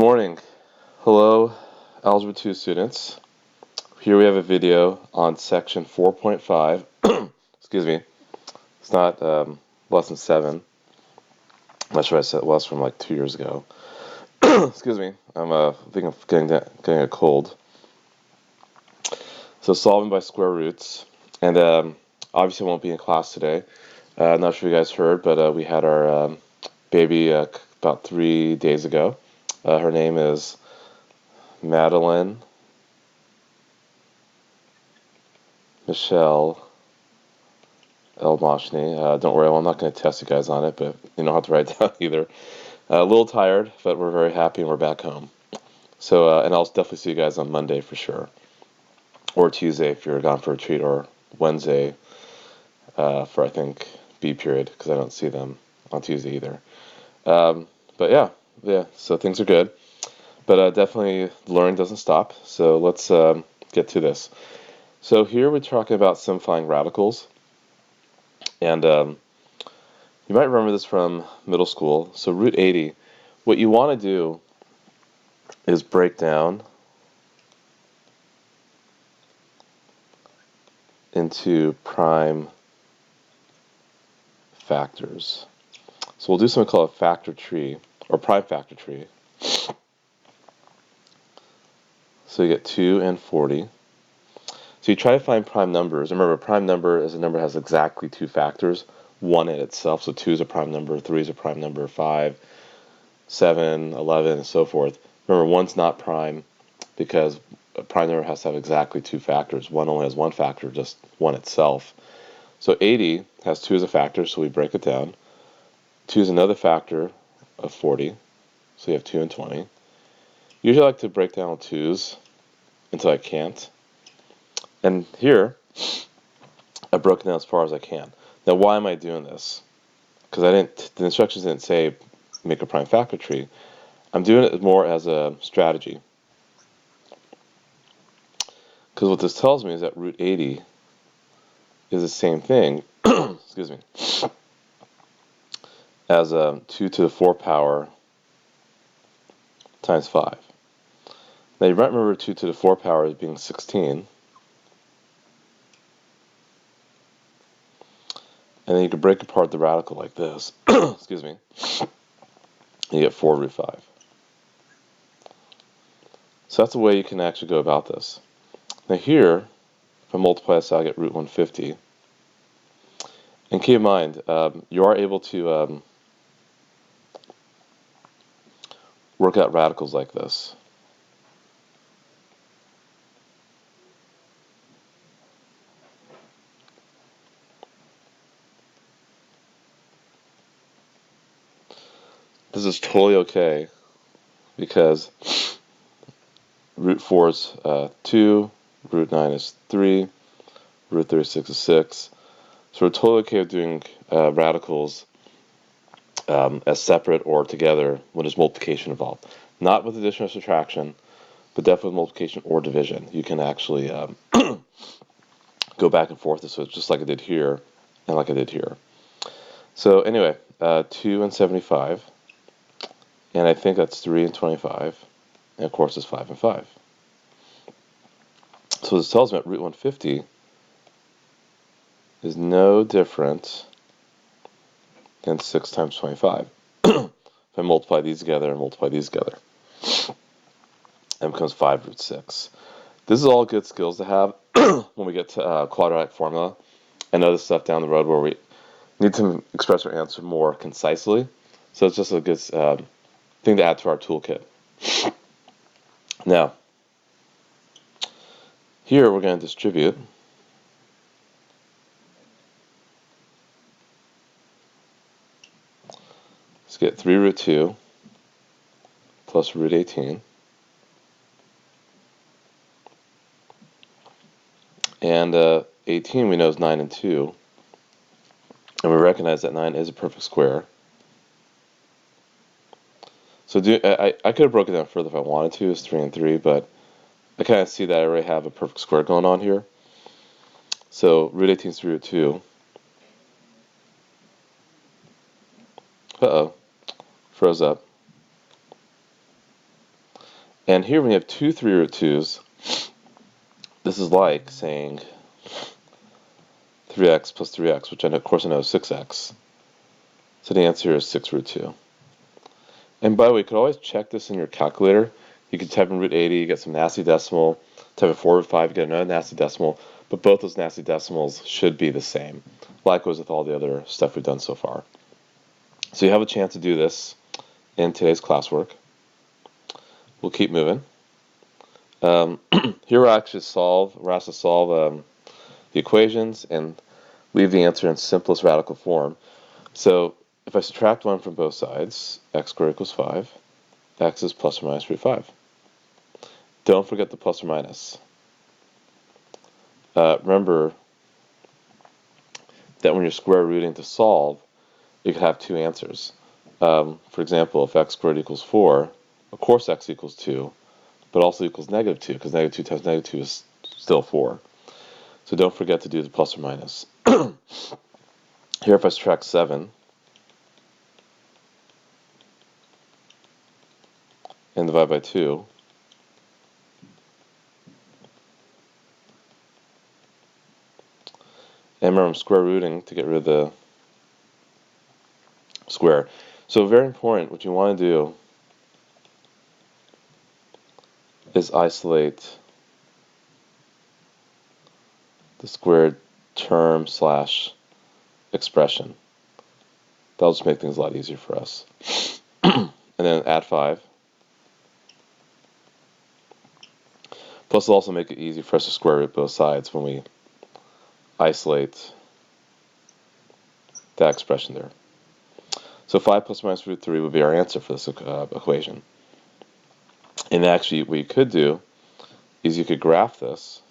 morning. Hello, Algebra 2 students. Here we have a video on section 4.5. Excuse me. It's not lesson 7. I'm not sure I said it was from like 2 years ago. Excuse me. I think I'm getting a cold. So solving by square roots. And obviously I won't be in class today. I'm not sure if you guys heard, but we had our baby about 3 days ago. Her name is Madeline Michelle El Mashni. Don't worry, I'm not going to test you guys on it, but you don't have to write it down either. A little tired, but we're very happy and we're back home. So, and I'll definitely see you guys on Monday for sure, or Tuesday if you're gone for a retreat, or Wednesday for I think B period because I don't see them on Tuesday either. But yeah. So things are good, but definitely learning doesn't stop. So let's get to this. So here we're talking about simplifying radicals. And you might remember this from middle school. So root 80, what you want to do is break down into prime factors. So we'll do something called a factor tree, or prime factor tree. So you get 2 and 40. So you try to find prime numbers. Remember, a prime number is a number that has exactly 2 factors, 1 in itself. So 2 is a prime number, 3 is a prime number, 5, 7, 11, and so forth. Remember, 1's not prime because a prime number has to have exactly 2 factors. 1 only has 1 factor, just 1 itself. So 80 has 2 as a factor, so we break it down. 2 is another factor of 40, so you have 2 and 20. Usually I like to break down 2's until I can't. And here, I've broken down as far as I can. Now, why am I doing this? Because the instructions didn't say make a prime factor tree. I'm doing it more as a strategy. Because what this tells me is that root 80 is the same thing, excuse me, as 2 to the 4 power times 5. Now you might remember 2 to the 4 power as being 16. And then you can break apart the radical like this. Excuse me. You get 4 root 5. So that's the way you can actually go about this. Now here, if I multiply this out, I get root 150. And keep in mind, you are able to work out radicals like this. This is totally okay because root 4 is 2, root 9 is 3, root 36 is 6. So we're totally okay with doing radicals as separate or together when there's multiplication involved. Not with addition or subtraction, but definitely with multiplication or division. You can actually go back and forth. So it's just like I did here and like I did here. So anyway, 2 and 75. And I think that's 3 and 25. And of course it's 5 and 5. So this tells me that root 150 is no different than 6 times 25. If I multiply these together and multiply these together, it becomes 5 root 6. This is all good skills to have when we get to quadratic formula and other stuff down the road where we need to express our answer more concisely. So it's just a good thing to add to our toolkit. Now, here we're going to distribute. Let's get 3 root 2 plus root 18. And 18 we know is 9 and 2. And we recognize that 9 is a perfect square. So I could have broken it down further if I wanted to. It's 3 and 3, but I kind of see that I already have a perfect square going on here. So root 18 is 3 root 2. Uh-oh. Froze up. And here when you have two 3 root 2's, this is like saying 3x plus 3x, which of course I know is 6x. So the answer here is 6 root 2. And by the way, you could always check this in your calculator. You could type in root 80, you get some nasty decimal. Type in 4 root 5, you get another nasty decimal. But both those nasty decimals should be the same. Likewise with all the other stuff we've done so far. So you have a chance to do this in today's classwork. We'll keep moving. Here we're asked to solve the equations and leave the answer in simplest radical form. So if I subtract 1 from both sides, x squared equals 5, x is plus or minus root 5. Don't forget the plus or minus. Remember that when you're square rooting to solve, you could have two answers. For example, if x squared equals 4, of course x equals 2, but also equals negative 2, because negative 2 times negative 2 is still 4. So don't forget to do the plus or minus. Here if I subtract 7, and divide by 2, and remember I'm square rooting to get rid of the square. So very important, what you want to do is isolate the squared term / expression. That'll just make things a lot easier for us. And then add 5. Plus it'll also make it easy for us to square root both sides when we isolate that expression there. So 5 plus or minus root 3 would be our answer for this equation. And actually what you could do is you could graph this.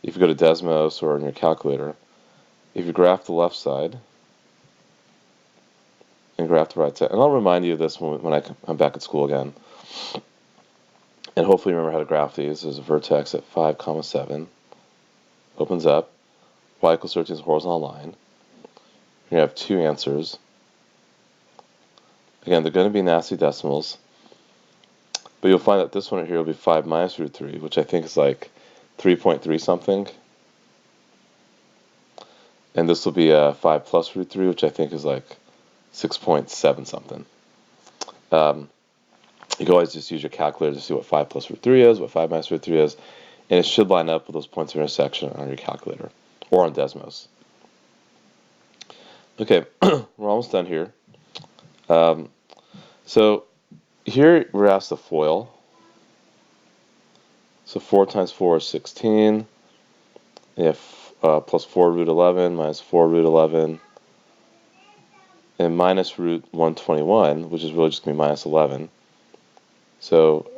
If you go to Desmos or in your calculator, if you graph the left side and graph the right side, and I'll remind you of this when I'm back at school again, and hopefully remember how to graph these. There's a vertex at 5, 7, opens up, y equals 13 is a horizontal line. You're going to have two answers. Again, they're going to be nasty decimals, but you'll find that this one here will be 5 minus root 3, which I think is like 3.3 something. And this will be 5 plus root 3, which I think is like 6.7 something. You can always just use your calculator to see what 5 plus root 3 is, what 5 minus root 3 is, and it should line up with those points of intersection on your calculator or on Desmos. Okay, we're almost done here. So here we're asked the FOIL. So 4 times 4 is 16. You have plus 4 root 11 minus 4 root 11 and minus root 121, which is really just going to be minus 11. So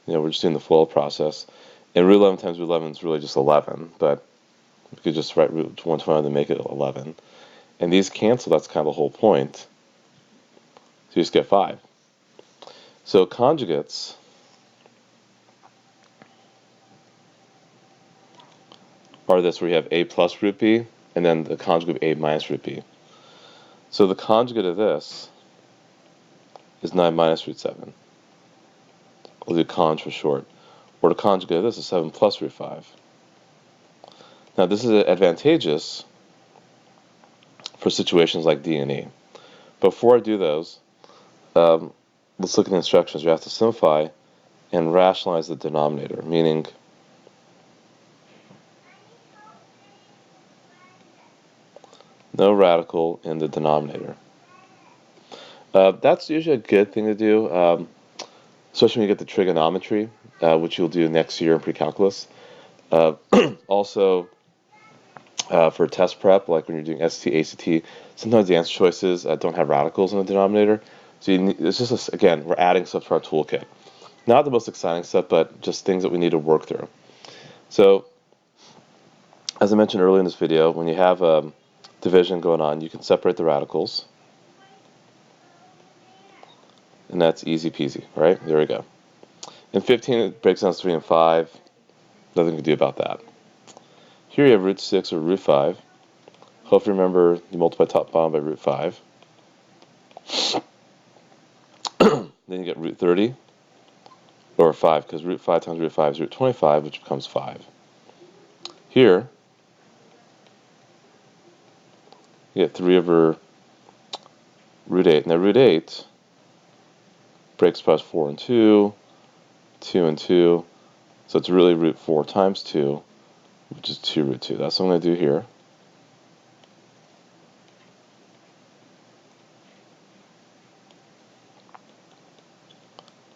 we're just doing the FOIL process. And root 11 times root 11 is really just 11, but we could just write root 121 to make it 11. And these cancel, that's kind of the whole point. So you just get 5. So conjugates are this, where you have a plus root b, and then the conjugate of a minus root b. So the conjugate of this is 9 minus root 7. We'll do conj for short. Or the conjugate of this is 7 plus root 5. Now this is advantageous for situations like D and E. Before I do those, let's look at the instructions. You have to simplify and rationalize the denominator, meaning no radical in the denominator. That's usually a good thing to do, especially when you get the trigonometry, which you'll do next year in pre-calculus. Also, for test prep, like when you're doing SAT, ACT, sometimes the answer choices don't have radicals in the denominator. So it's just, again, we're adding stuff to our toolkit. Not the most exciting stuff, but just things that we need to work through. So, as I mentioned earlier in this video, when you have division going on, you can separate the radicals. And that's easy peasy, right? There we go. In 15, it breaks down to 3 and 5. Nothing to do about that. Here you have root 6 or root 5. Hopefully remember you multiply top bottom by root 5. Then you get root 30 over 5, because root 5 times root 5 is root 25, which becomes 5. Here, you get 3 over root 8. Now root 8 breaks apart 4 and 2, 2 and 2, so it's really root 4 times 2, which is 2 root 2. That's what I'm going to do here.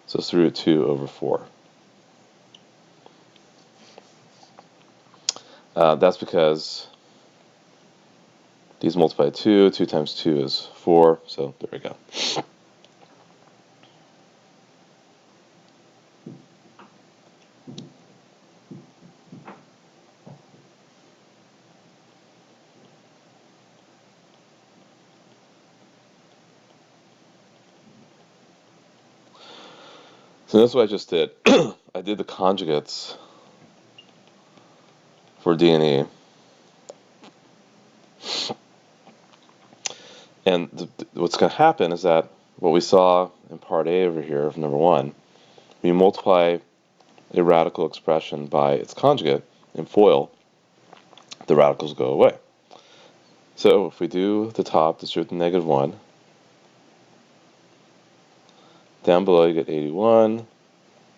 So it's root 2 over 4. That's because these multiply 2. 2 times 2 is 4. So there we go. So that's what I just did. I did the conjugates for D and E. And what's going to happen is that what we saw in part A over here of number 1, when you multiply a radical expression by its conjugate in FOIL, the radicals go away. So if we do the top, distribute the -1, down below you get 81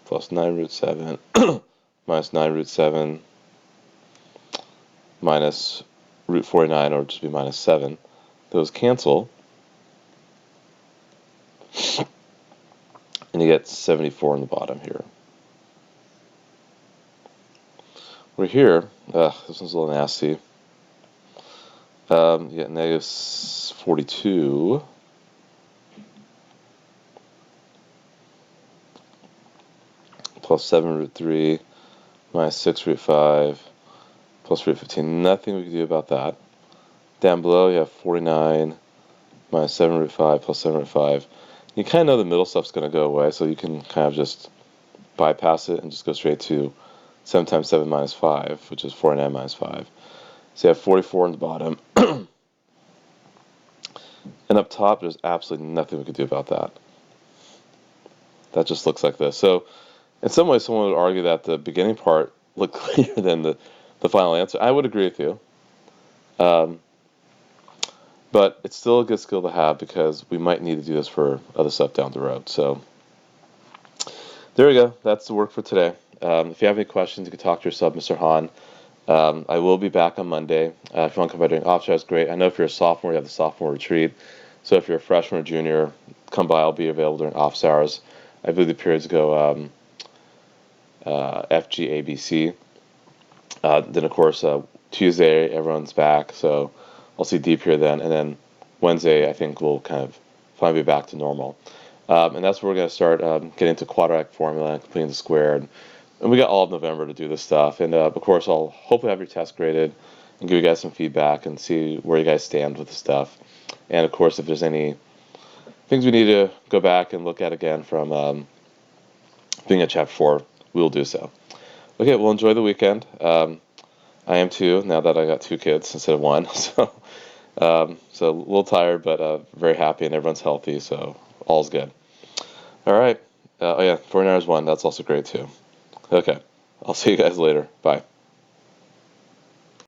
plus 9 root 7 minus 9 root 7 minus root 49, or just be minus 7. Those cancel, and you get 74 in the bottom here. We're here, this one's a little nasty. You get negative 42 plus 7 root 3 minus 6 root 5 plus root 15. Nothing we can do about that. Down below you have 49 minus 7 root 5 plus 7 root 5. You kind of know the middle stuff's going to go away, so you can kind of just bypass it and just go straight to 7 times 7 minus 5, which is 49 minus 5. So you have 44 in the bottom. And up top, there's absolutely nothing we can do about that. That just looks like this. So in some ways, someone would argue that the beginning part looked clearer than the final answer. I would agree with you. But it's still a good skill to have, because we might need to do this for other stuff down the road. So there we go. That's the work for today. If you have any questions, you can talk to your sub, Mr. Han. I will be back on Monday. If you want to come by during office hours, great. I know if you're a sophomore, you have the Sophomore Retreat. So if you're a freshman or junior, come by. I'll be available during office hours. I believe the periods go FG, ABC. Then, of course, Tuesday, everyone's back. So I'll see Deep here then. And then Wednesday, I think we'll kind of finally be back to normal. And that's where we're going to start getting into quadratic formula and completing the squared. And we got all of November to do this stuff. And, of course, I'll hopefully have your test graded and give you guys some feedback and see where you guys stand with the stuff. And, of course, if there's any things we need to go back and look at again from being at Chapter 4, we'll do so. Okay, well, enjoy the weekend. I am too, now that I got 2 kids instead of 1. So a little tired, but very happy, and everyone's healthy, so all's good. All right. Oh, yeah, 49ers won. That's also great, too. Okay. I'll see you guys later. Bye.